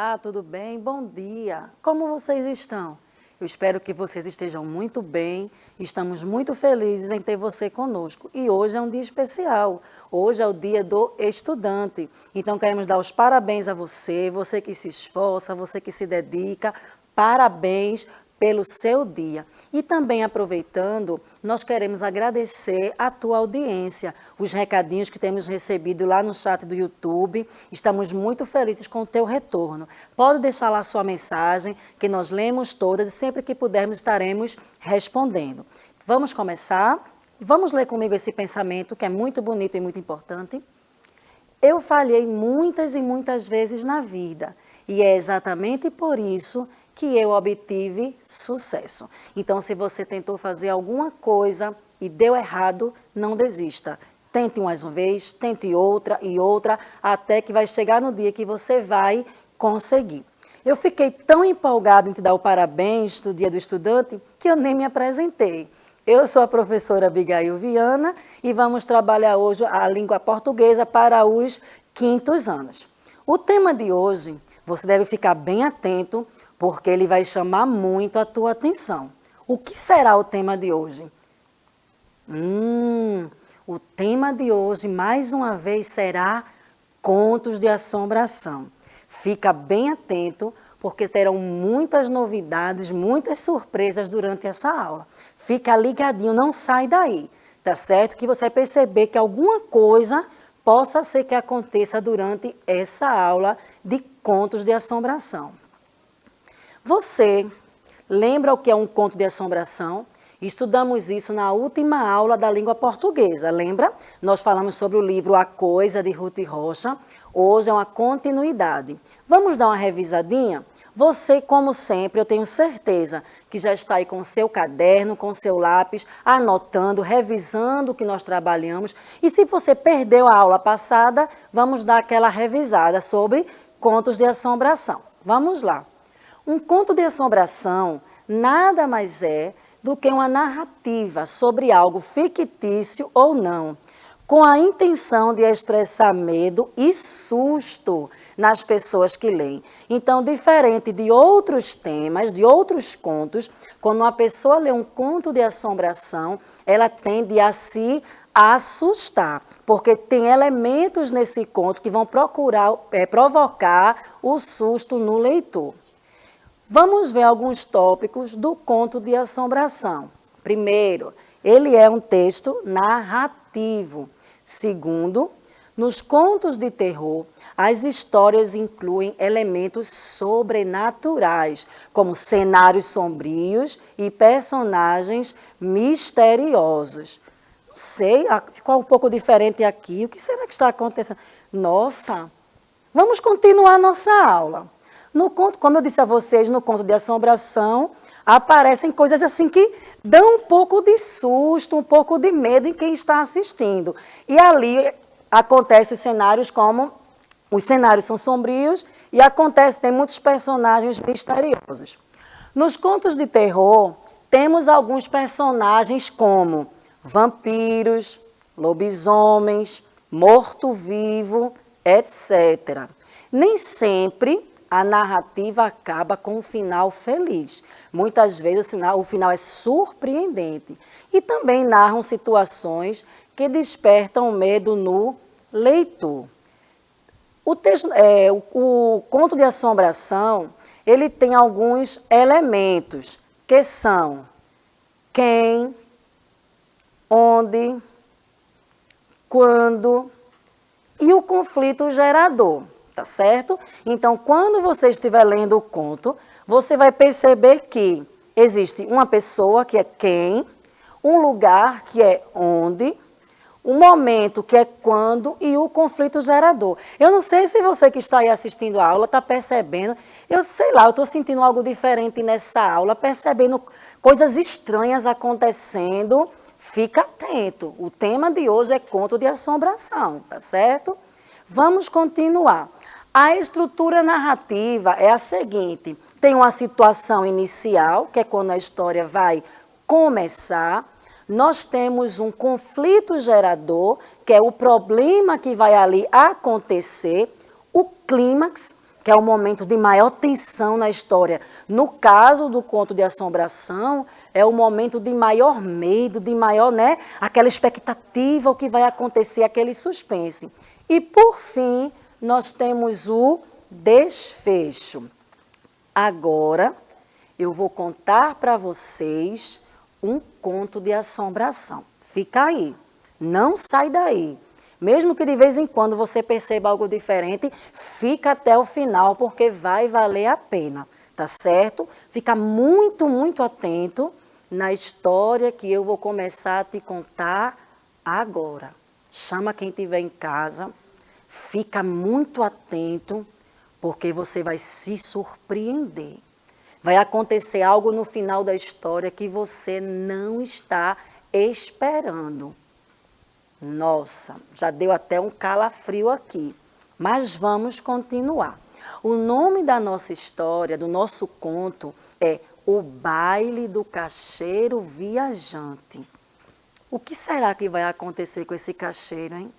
Olá, tudo bem? Bom dia! Como vocês estão? Eu espero que vocês estejam muito bem. Estamos muito felizes em ter você conosco. E hoje é um dia especial. Hoje é o dia do estudante. Então, queremos dar os parabéns a você, você que se esforça, você que se dedica. Parabéns pelo seu dia. E também aproveitando, nós queremos agradecer a tua audiência, os recadinhos que temos recebido lá no chat do YouTube. Estamos muito felizes com o teu retorno. Pode deixar lá sua mensagem, que nós lemos todas e sempre que pudermos estaremos respondendo. Vamos começar? Vamos ler comigo esse pensamento que é muito bonito e muito importante. Eu falhei muitas e muitas vezes na vida e é exatamente por isso que eu obtive sucesso. Então, se você tentou fazer alguma coisa e deu errado, não desista. Tente mais uma vez, tente outra e outra, até que vai chegar no dia que você vai conseguir. Eu fiquei tão empolgada em te dar o parabéns do Dia do Estudante que eu nem me apresentei. Eu sou a professora Abigail Viana e vamos trabalhar hoje a língua portuguesa para os quintos anos. O tema de hoje, você deve ficar bem atento, porque ele vai chamar muito a tua atenção. O que será o tema de hoje? O tema de hoje, mais uma vez, será contos de assombração. Fica bem atento, porque terão muitas novidades, muitas surpresas durante essa aula. Fica ligadinho, não sai daí, tá certo? Que você vai perceber que alguma coisa possa ser que aconteça durante essa aula de contos de assombração. Você lembra o que é um conto de assombração? Estudamos isso na última aula da língua portuguesa, lembra? Nós falamos sobre o livro A Coisa, de Ruth Rocha. Hoje é uma continuidade. Vamos dar uma revisadinha? Você, como sempre, eu tenho certeza que já está aí com o seu caderno, com o seu lápis, anotando, revisando o que nós trabalhamos. E se você perdeu a aula passada, vamos dar aquela revisada sobre contos de assombração. Vamos lá. Um conto de assombração nada mais é do que uma narrativa sobre algo fictício ou não, com a intenção de expressar medo e susto nas pessoas que leem. Então, diferente de outros temas, de outros contos, quando uma pessoa lê um conto de assombração, ela tende a se assustar, porque tem elementos nesse conto que vão provocar o susto no leitor. Vamos ver alguns tópicos do conto de assombração. Primeiro, ele é um texto narrativo. Segundo, nos contos de terror, as histórias incluem elementos sobrenaturais, como cenários sombrios e personagens misteriosos. Não sei, ficou um pouco diferente aqui. O que será que está acontecendo? Nossa, vamos continuar nossa aula. No conto, como eu disse a vocês, no conto de assombração, aparecem coisas assim que dão um pouco de susto, um pouco de medo em quem está assistindo. E ali acontecem os cenários como... Os cenários são sombrios e tem muitos personagens misteriosos. Nos contos de terror, temos alguns personagens como vampiros, lobisomens, morto-vivo, etc. Nem sempre a narrativa acaba com um final feliz. Muitas vezes o final é surpreendente. E também narram situações que despertam medo no leitor. O conto de assombração, ele tem alguns elementos, que são quem, onde, quando e o conflito gerador. Tá certo? Então, quando você estiver lendo o conto, você vai perceber que existe uma pessoa, que é quem, um lugar, que é onde, um momento, que é quando, e o conflito gerador. Eu não sei se você que está aí assistindo a aula está percebendo, eu estou sentindo algo diferente nessa aula, percebendo coisas estranhas acontecendo. Fica atento. O tema de hoje é conto de assombração, tá certo? Vamos continuar. A estrutura narrativa é a seguinte: tem uma situação inicial, que é quando a história vai começar. Nós temos um conflito gerador, que é o problema que vai ali acontecer. O clímax, que é o momento de maior tensão na história. No caso do conto de assombração, é o momento de maior medo, de maior, né, aquela expectativa, o que vai acontecer, aquele suspense. E, por fim, nós temos o desfecho. Agora, eu vou contar para vocês um conto de assombração. Fica aí, não sai daí. Mesmo que de vez em quando você perceba algo diferente, fica até o final, porque vai valer a pena, tá certo? Fica muito, muito atento na história que eu vou começar a te contar agora. Chama quem estiver em casa, fica muito atento, porque você vai se surpreender. Vai acontecer algo no final da história que você não está esperando. Nossa, já deu até um calafrio aqui, mas vamos continuar. O nome da nossa história, do nosso conto, é O Baile do Caixeiro Viajante. O que será que vai acontecer com esse caixeiro, hein?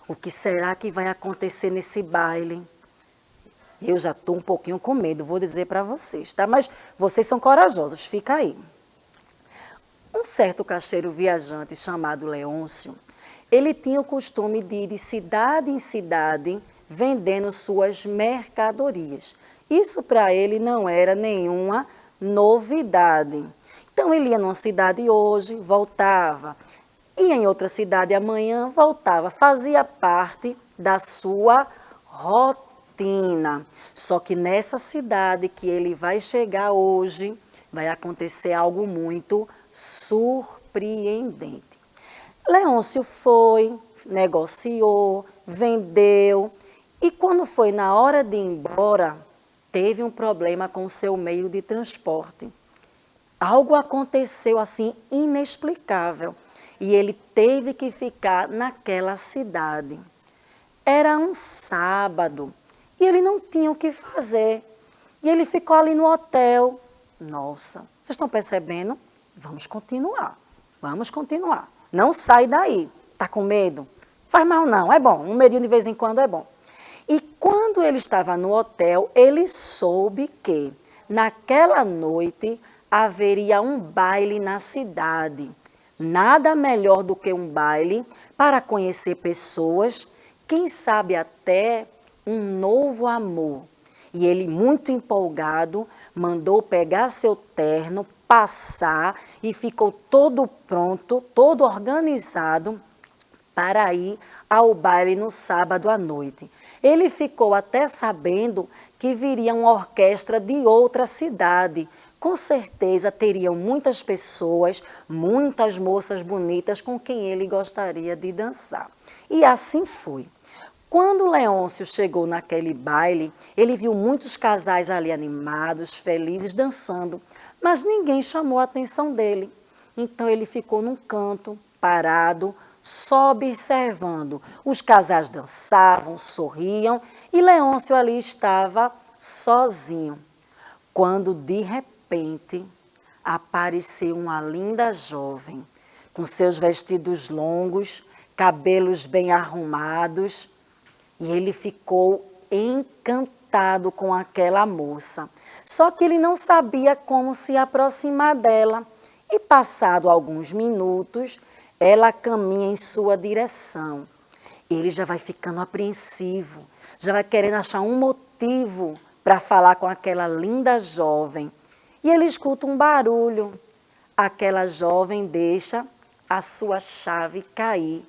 O que será que vai acontecer nesse baile? Eu já estou um pouquinho com medo, vou dizer para vocês, tá? Mas vocês são corajosos, fica aí. Um certo caixeiro viajante chamado Leôncio, ele tinha o costume de ir de cidade em cidade vendendo suas mercadorias. Isso para ele não era nenhuma novidade. Então ele ia numa cidade hoje, voltava. Ia em outra cidade amanhã, voltava. Fazia parte da sua rotina. Só que nessa cidade que ele vai chegar hoje, vai acontecer algo muito surpreendente. Leôncio foi, negociou, vendeu e quando foi na hora de ir embora, teve um problema com o seu meio de transporte. Algo aconteceu assim inexplicável e ele teve que ficar naquela cidade. Era um sábado e ele não tinha o que fazer. E ele ficou ali no hotel. Nossa, vocês estão percebendo? Vamos continuar, vamos continuar. Não sai daí. Está com medo? Faz mal não, é bom. Um medinho de vez em quando é bom. E quando ele estava no hotel, ele soube que naquela noite haveria um baile na cidade. Nada melhor do que um baile para conhecer pessoas, quem sabe até um novo amor. E ele, muito empolgado, mandou pegar seu terno, passar e ficou todo pronto, todo organizado para ir ao baile no sábado à noite. Ele ficou até sabendo que viria uma orquestra de outra cidade. Com certeza teriam muitas pessoas, muitas moças bonitas com quem ele gostaria de dançar. E assim foi. Quando Leôncio chegou naquele baile, ele viu muitos casais ali animados, felizes, dançando, mas ninguém chamou a atenção dele. Então ele ficou num canto, parado, só observando. Os casais dançavam, sorriam e Leôncio ali estava sozinho. Quando de repente apareceu uma linda jovem, com seus vestidos longos, cabelos bem arrumados, e ele ficou encantado com aquela moça. Só que ele não sabia como se aproximar dela. E passado alguns minutos, ela caminha em sua direção. Ele já vai ficando apreensivo, já vai querendo achar um motivo para falar com aquela linda jovem. E ele escuta um barulho. Aquela jovem deixa a sua chave cair.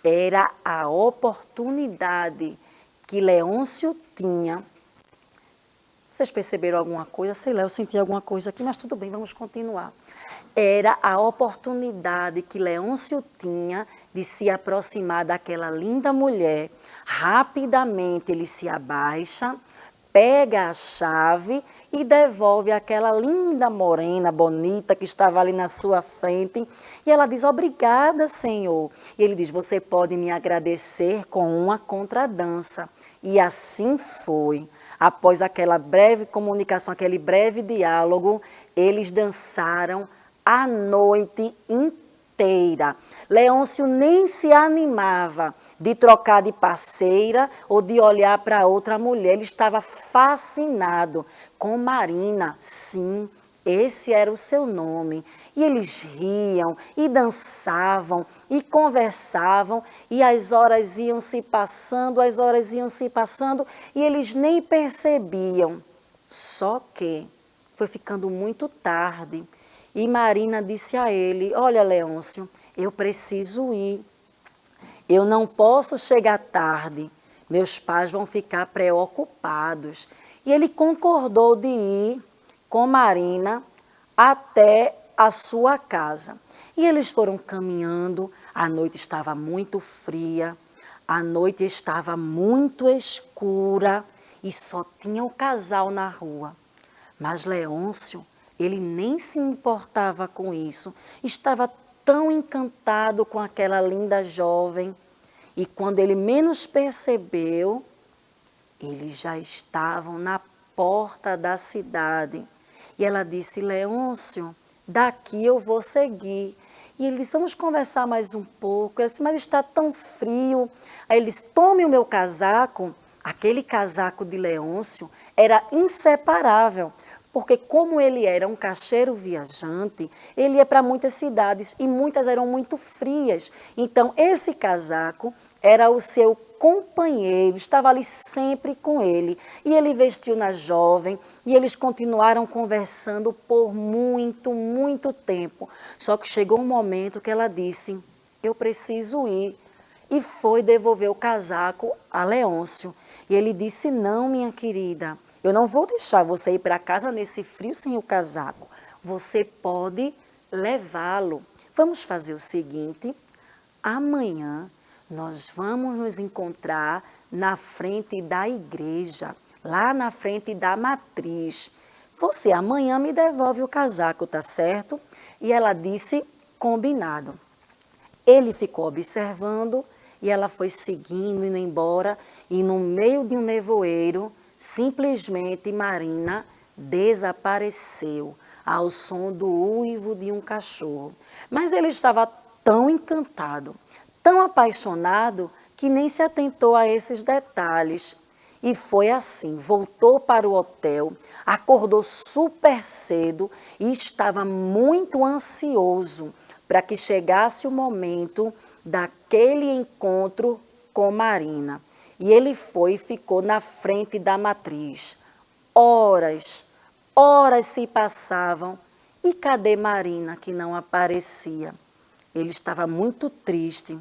Era a oportunidade que Leôncio tinha. Vocês perceberam alguma coisa? Sei lá, eu senti alguma coisa aqui, mas tudo bem, vamos continuar. Era a oportunidade que Leôncio tinha de se aproximar daquela linda mulher. Rapidamente ele se abaixa, pega a chave e devolve àquela linda morena, bonita, que estava ali na sua frente. E ela diz, obrigada, Senhor. E ele diz, você pode me agradecer com uma contradança. E assim foi. Após aquela breve comunicação, aquele breve diálogo, eles dançaram a noite inteira. inteira. Leôncio nem se animava de trocar de parceira ou de olhar para outra mulher. Ele estava fascinado com Marina, sim, esse era o seu nome. E eles riam, e dançavam, e conversavam, e as horas iam se passando, e eles nem percebiam. Só que foi ficando muito tarde, e Marina disse a ele: olha, Leôncio, eu preciso ir. Eu não posso chegar tarde, meus pais vão ficar preocupados. E ele concordou de ir com Marina até a sua casa. E eles foram caminhando, a noite estava muito fria, a noite estava muito escura e só tinha o casal na rua. Mas Leôncio, ele nem se importava com isso, estava tão encantado com aquela linda jovem, e quando ele menos percebeu, eles já estavam na porta da cidade. E ela disse: Leôncio, daqui eu vou seguir. E ele disse: vamos conversar mais um pouco. Ela disse: mas está tão frio. Aí ele disse: tome o meu casaco. Aquele casaco de Leôncio era inseparável, porque como ele era um cacheiro viajante, ele ia para muitas cidades e muitas eram muito frias. Então esse casaco era o seu companheiro, estava ali sempre com ele. E ele vestiu na jovem e eles continuaram conversando por muito, muito tempo. Só que chegou um momento que ela disse: eu preciso ir. E foi devolver o casaco a Leôncio. E ele disse: não, minha querida, eu não vou deixar você ir para casa nesse frio sem o casaco. Você pode levá-lo. Vamos fazer o seguinte: amanhã nós vamos nos encontrar na frente da igreja, lá na frente da matriz. Você amanhã me devolve o casaco, tá certo? E ela disse: combinado. Ele ficou observando e ela foi seguindo, indo embora, e no meio de um nevoeiro, simplesmente Marina desapareceu ao som do uivo de um cachorro. Mas ele estava tão encantado, tão apaixonado, que nem se atentou a esses detalhes. E foi assim, voltou para o hotel, acordou super cedo e estava muito ansioso para que chegasse o momento daquele encontro com Marina. E ele foi e ficou na frente da matriz. Horas se passavam e cadê Marina, que não aparecia? Ele estava muito triste.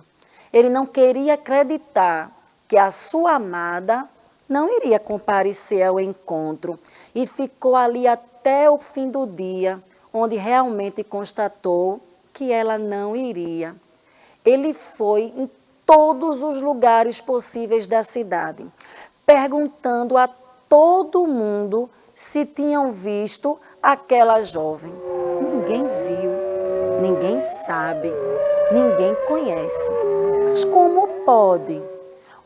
Ele não queria acreditar que a sua amada não iria comparecer ao encontro e ficou ali até o fim do dia, onde realmente constatou que ela não iria. Ele foi em todos os lugares possíveis da cidade, perguntando a todo mundo se tinham visto aquela jovem. Ninguém viu, ninguém sabe, ninguém conhece. Mas como pode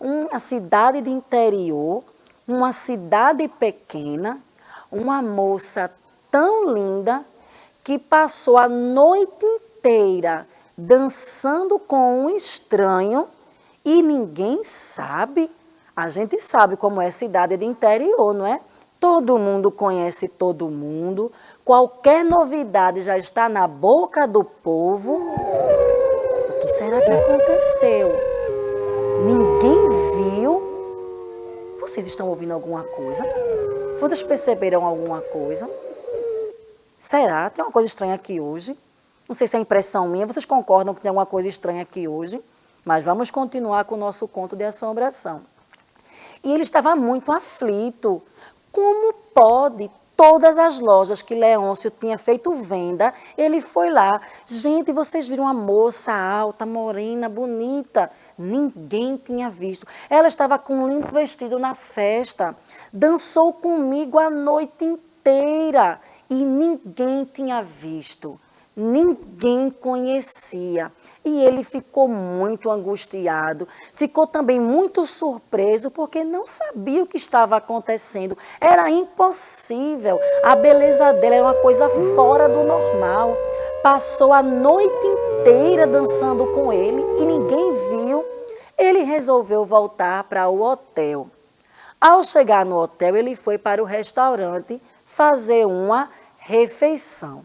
uma cidade de interior, uma cidade pequena, uma moça tão linda que passou a noite inteira dançando com um estranho e ninguém sabe? A gente sabe como é cidade de interior, não é? Todo mundo conhece todo mundo, qualquer novidade já está na boca do povo. O que será que aconteceu? Ninguém viu? Vocês estão ouvindo alguma coisa? Vocês perceberam alguma coisa? Será? Tem uma coisa estranha aqui hoje? Não sei se é impressão minha, vocês concordam que tem alguma coisa estranha aqui hoje? Mas vamos continuar com o nosso conto de assombração. E ele estava muito aflito. Como pode? Todas as lojas que Leôncio tinha feito venda, ele foi lá. Gente, vocês viram uma moça alta, morena, bonita? Ninguém tinha visto. Ela estava com um lindo vestido na festa. Dançou comigo a noite inteira. E ninguém tinha visto. Ninguém conhecia. E ele ficou muito angustiado, ficou também muito surpreso, porque não sabia o que estava acontecendo. Era impossível, a beleza dela era uma coisa fora do normal. Passou a noite inteira dançando com ele e ninguém viu. Ele resolveu voltar para o hotel. Ao chegar no hotel, ele foi para o restaurante fazer uma refeição.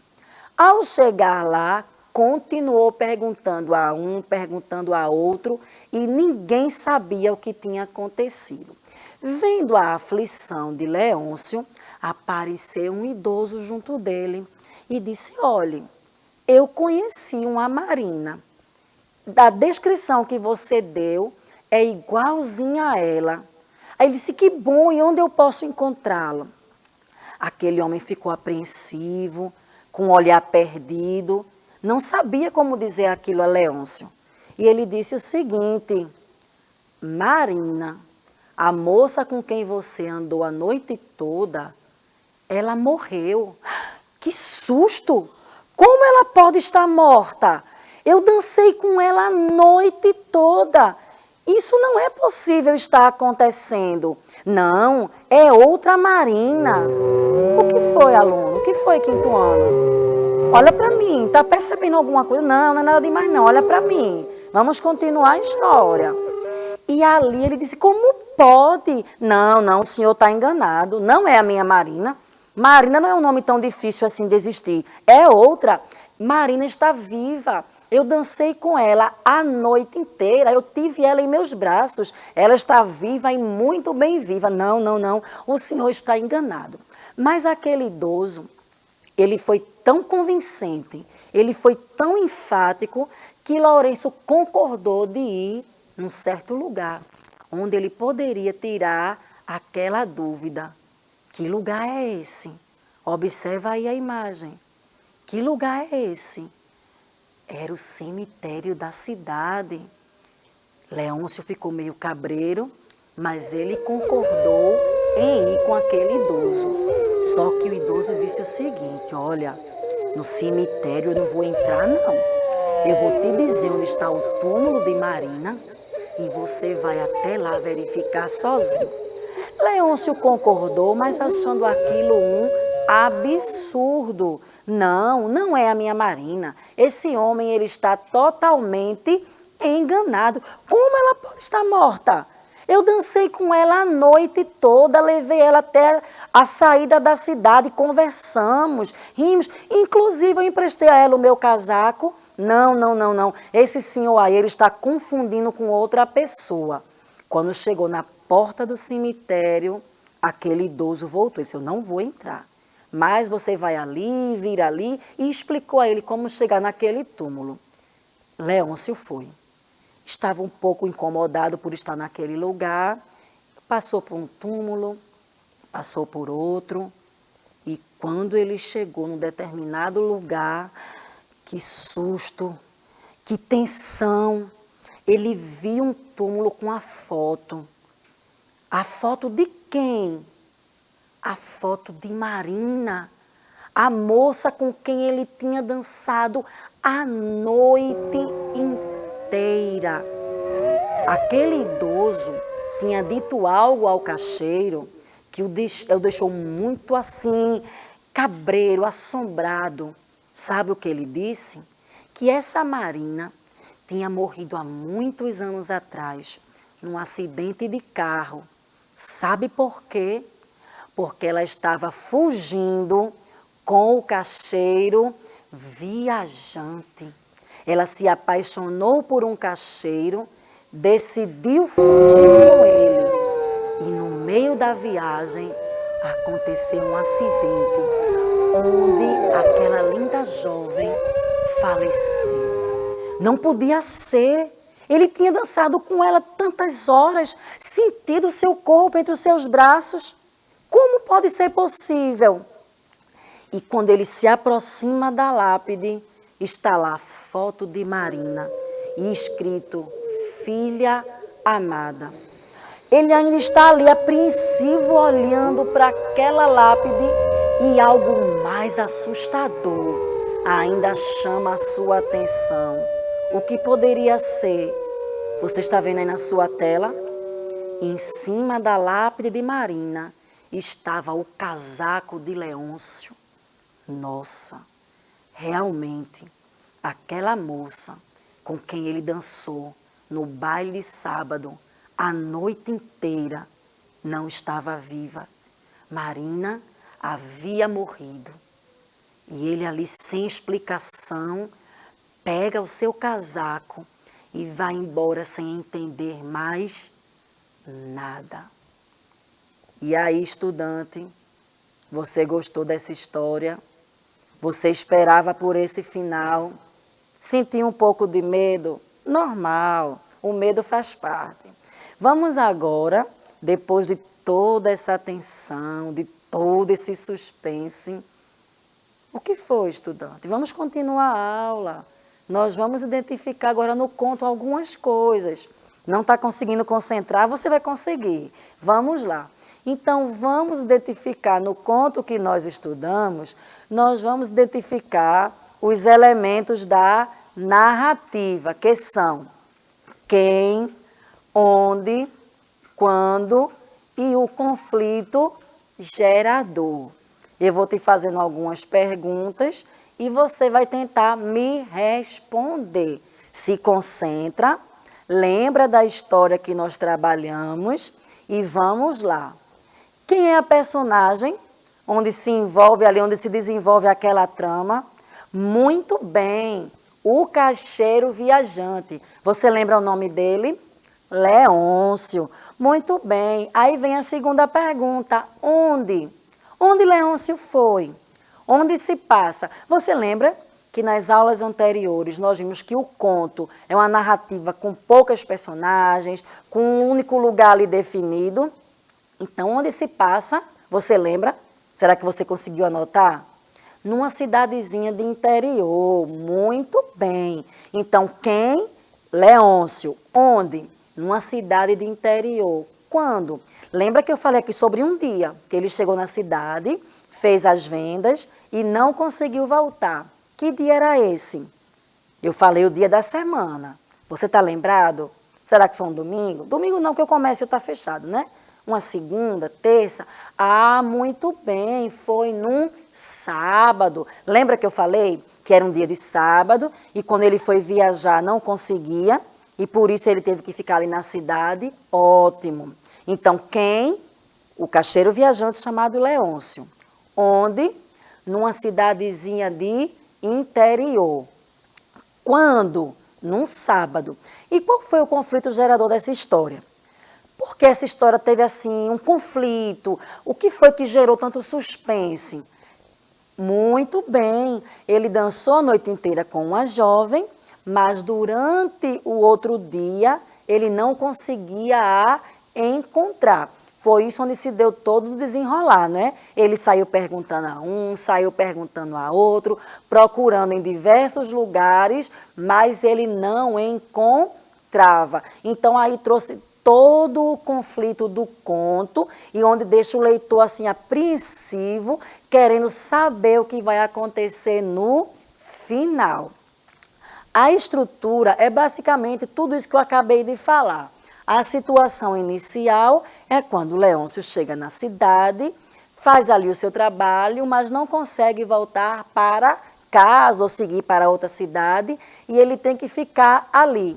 Ao chegar lá, continuou perguntando a um, perguntando a outro, e ninguém sabia o que tinha acontecido. Vendo a aflição de Leôncio, apareceu um idoso junto dele e disse: olhe, eu conheci uma Marina. Da descrição que você deu, é igualzinha a ela. Aí ele disse: que bom, e onde eu posso encontrá-la? Aquele homem ficou apreensivo, com o olhar perdido, não sabia como dizer aquilo a Leôncio. E ele disse o seguinte: Marina, a moça com quem você andou a noite toda, ela morreu. Que susto! Como ela pode estar morta? Eu dancei com ela a noite toda. Isso não é possível estar acontecendo. Não, é outra Marina. O que foi, aluno? O que foi, quinto ano? Olha para mim, tá percebendo alguma coisa? Não, não é nada demais não, olha para mim. Vamos continuar a história. E ali ele disse: como pode? Não, não, o senhor está enganado. Não é a minha Marina. Marina não é um nome tão difícil assim de existir. É outra. Marina está viva. Eu dancei com ela a noite inteira, eu tive ela em meus braços. Ela está viva e muito bem viva. Não, não, não, o senhor está enganado. Mas aquele idoso, ele foi tão convincente, ele foi tão enfático, que Lourenço concordou de ir num certo lugar, onde ele poderia tirar aquela dúvida. Que lugar é esse? Observa aí a imagem. Que lugar é esse? Era o cemitério da cidade. Leôncio ficou meio cabreiro, mas ele concordou em ir com aquele idoso. Só que o idoso disse o seguinte: olha, no cemitério eu não vou entrar não. Eu vou te dizer onde está o túmulo de Marina e você vai até lá verificar sozinho. Leôncio concordou, mas achando aquilo um absurdo. Não, não é a minha Marina. Esse homem, ele está totalmente enganado. Como ela pode estar morta? Eu dancei com ela a noite toda, levei ela até a saída da cidade, conversamos, rimos. Inclusive, eu emprestei a ela o meu casaco. Não, não, não, não. Esse senhor aí, ele está confundindo com outra pessoa. Quando chegou na porta do cemitério, aquele idoso voltou e disse: eu não vou entrar. Mas você vai ali, vira ali, e explicou a ele como chegar naquele túmulo. Leôncio foi. Estava um pouco incomodado por estar naquele lugar, passou por um túmulo, passou por outro, e quando ele chegou num determinado lugar, que susto, que tensão, ele viu um túmulo com a foto. A foto de quem? A foto de Marina, a moça com quem ele tinha dançado a noite inteira. Aquele idoso tinha dito algo ao caixeiro que o deixou muito assim, cabreiro, assombrado. Sabe o que ele disse? Que essa Marina tinha morrido há muitos anos atrás, num acidente de carro. Sabe por quê? Porque ela estava fugindo com o caixeiro viajante. Ela se apaixonou por um caixeiro, decidiu fugir com ele. E no meio da viagem aconteceu um acidente, onde aquela linda jovem faleceu. Não podia ser. Ele tinha dançado com ela tantas horas, sentido o seu corpo entre os seus braços. Como pode ser possível? E quando ele se aproxima da lápide, está lá a foto de Marina e escrito: filha amada. Ele ainda está ali apreensivo olhando para aquela lápide e algo mais assustador ainda chama a sua atenção. O que poderia ser? Você está vendo aí na sua tela? Em cima da lápide de Marina estava o casaco de Leôncio. Nossa, realmente, aquela moça com quem ele dançou no baile de sábado a noite inteira não estava viva. Marina havia morrido. E ele ali, sem explicação, pega o seu casaco e vai embora sem entender mais nada. E aí, estudante, você gostou dessa história? Você esperava por esse final? Sentiu um pouco de medo? Normal, o medo faz parte. Vamos agora, depois de toda essa tensão, de todo esse suspense, o que foi, estudante? Vamos continuar a aula. Nós vamos identificar agora no conto algumas coisas. Não está conseguindo concentrar? Você vai conseguir. Vamos lá. Então, vamos identificar no conto que nós estudamos, nós vamos identificar os elementos da narrativa, que são quem, onde, quando e o conflito gerador. Eu vou te fazendo algumas perguntas e você vai tentar me responder. Se concentra, lembra da história que nós trabalhamos e vamos lá. Quem é a personagem onde se envolve ali, onde se desenvolve aquela trama? Muito bem, o caixeiro viajante. Você lembra o nome dele? Leôncio. Muito bem. Aí vem a segunda pergunta. Onde? Onde Leôncio foi? Onde se passa? Você lembra que nas aulas anteriores nós vimos que o conto é uma narrativa com poucas personagens, com um único lugar ali definido? Então, onde se passa? Você lembra? Será que você conseguiu anotar? Numa cidadezinha de interior. Muito bem. Então, quem? Leôncio. Onde? Numa cidade de interior. Quando? Lembra que eu falei aqui sobre um dia que ele chegou na cidade, fez as vendas e não conseguiu voltar. Que dia era esse? Eu falei o dia da semana. Você está lembrado? Será que foi um domingo? Domingo não, que o comércio está fechado, né? Uma segunda, terça? Ah, muito bem, foi num sábado. Lembra que eu falei que era um dia de sábado e quando ele foi viajar não conseguia e por isso ele teve que ficar ali na cidade? Ótimo. Então, quem? O caixeiro viajante chamado Leôncio. Onde? Numa cidadezinha de interior. Quando? Num sábado. E qual foi o conflito gerador dessa história? Por que essa história teve assim um conflito? O que foi que gerou tanto suspense? Muito bem, ele dançou a noite inteira com uma jovem, mas durante o outro dia ele não conseguia a encontrar. Foi isso onde se deu todo o desenrolar, né? Ele saiu perguntando a um, saiu perguntando a outro, procurando em diversos lugares, mas ele não encontrava. Então aí trouxe todo o conflito do conto e onde deixa o leitor assim apreensivo, querendo saber o que vai acontecer no final. A estrutura é basicamente tudo isso que eu acabei de falar. A situação inicial é quando Leôncio chega na cidade, faz ali o seu trabalho, mas não consegue voltar para casa ou seguir para outra cidade e ele tem que ficar ali.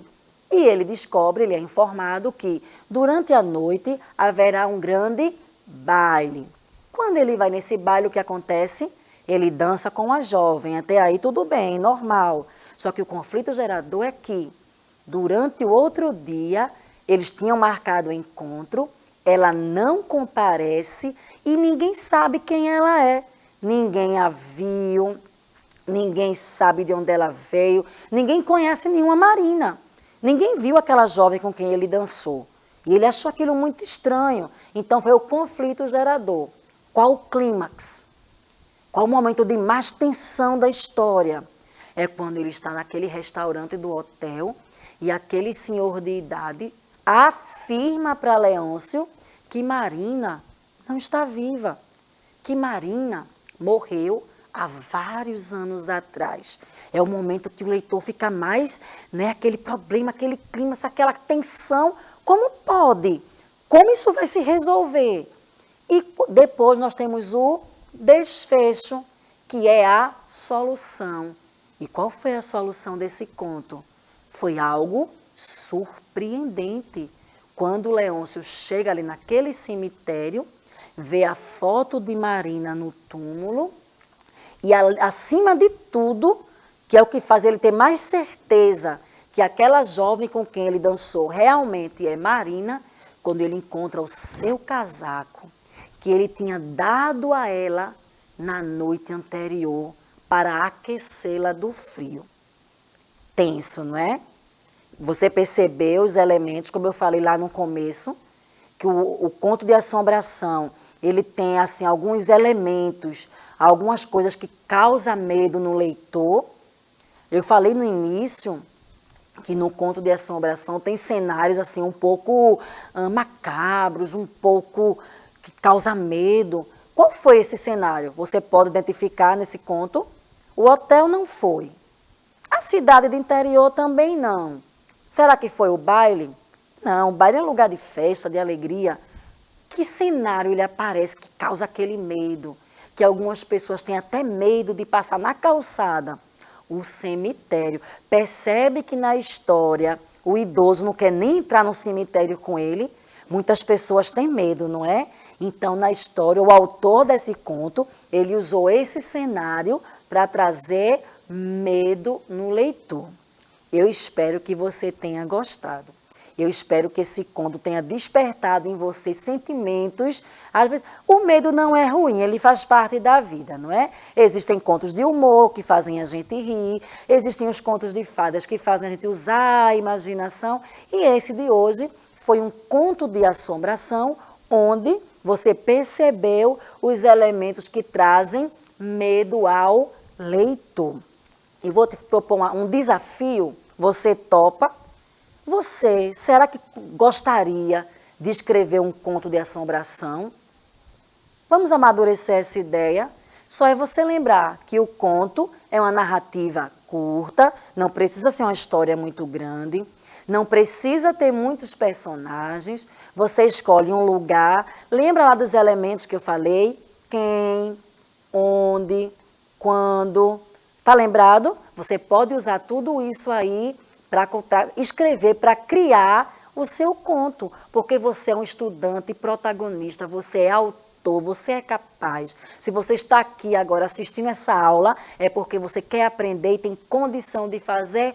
E ele descobre, ele é informado que durante a noite haverá um grande baile. Quando ele vai nesse baile, o que acontece? Ele dança com a jovem, até aí tudo bem, normal. Só que o conflito gerador é que, durante o outro dia, eles tinham marcado o encontro, ela não comparece e ninguém sabe quem ela é. Ninguém a viu, ninguém sabe de onde ela veio, ninguém conhece nenhuma Marina. Ninguém viu aquela jovem com quem ele dançou. E ele achou aquilo muito estranho. Então foi o conflito gerador. Qual o clímax? Qual o momento de mais tensão da história? É quando ele está naquele restaurante do hotel e aquele senhor de idade afirma para Leôncio que Marina não está viva, que Marina morreu há vários anos atrás. É o momento que o leitor fica mais, né, aquele problema, aquele clima, aquela tensão. Como pode? Como isso vai se resolver? E depois nós temos o desfecho, que é a solução. E qual foi a solução desse conto? Foi algo surpreendente. Quando Leôncio chega ali naquele cemitério, vê a foto de Marina no túmulo e, acima de tudo, que é o que faz ele ter mais certeza que aquela jovem com quem ele dançou realmente é Marina, quando ele encontra o seu casaco, que ele tinha dado a ela na noite anterior para aquecê-la do frio. Tenso, não é? Você percebeu os elementos, como eu falei lá no começo, que o conto de assombração, ele tem assim alguns elementos, algumas coisas que causam medo no leitor. Eu falei no início que no conto de assombração tem cenários assim um pouco macabros, um pouco que causa medo. Qual foi esse cenário? Você pode identificar nesse conto? O hotel não foi. A cidade do interior também não. Será que foi o baile? Não, o baile é um lugar de festa, de alegria. Que cenário ele aparece que causa aquele medo? Que algumas pessoas têm até medo de passar na calçada. O cemitério. Percebe que na história o idoso não quer nem entrar no cemitério com ele? Muitas pessoas têm medo, não é? Então, na história, o autor desse conto, ele usou esse cenário para trazer medo no leitor. Eu espero que você tenha gostado. Eu espero que esse conto tenha despertado em você sentimentos. Às vezes, o medo não é ruim, ele faz parte da vida, não é? Existem contos de humor que fazem a gente rir, existem os contos de fadas que fazem a gente usar a imaginação, e esse de hoje foi um conto de assombração, onde você percebeu os elementos que trazem medo ao leitor. E vou te propor um desafio, você topa? Você, será que gostaria de escrever um conto de assombração? Vamos amadurecer essa ideia? Só é você lembrar que o conto é uma narrativa curta, não precisa ser uma história muito grande, não precisa ter muitos personagens, você escolhe um lugar, lembra lá dos elementos que eu falei? Quem, onde, quando. Tá lembrado? Você pode usar tudo isso aí para escrever, para criar o seu conto, porque você é um estudante protagonista, você é autor, você é capaz. Se você está aqui agora assistindo essa aula, é porque você quer aprender e tem condição de fazer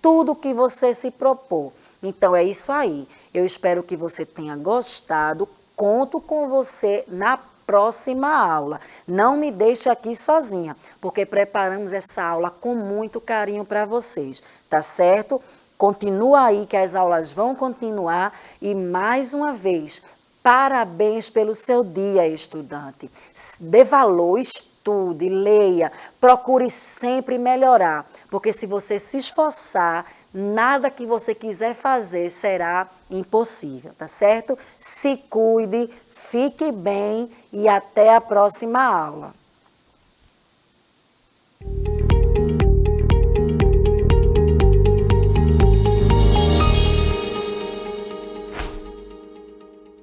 tudo o que você se propor. Então é isso aí. Eu espero que você tenha gostado. Conto com você na próxima aula. Não me deixe aqui sozinha, porque preparamos essa aula com muito carinho para vocês, tá certo? Continua aí que as aulas vão continuar e mais uma vez, parabéns pelo seu dia, estudante. Dê valor, estude, leia, procure sempre melhorar, porque se você se esforçar, nada que você quiser fazer será impossível, tá certo? Se cuide, fique bem e até a próxima aula.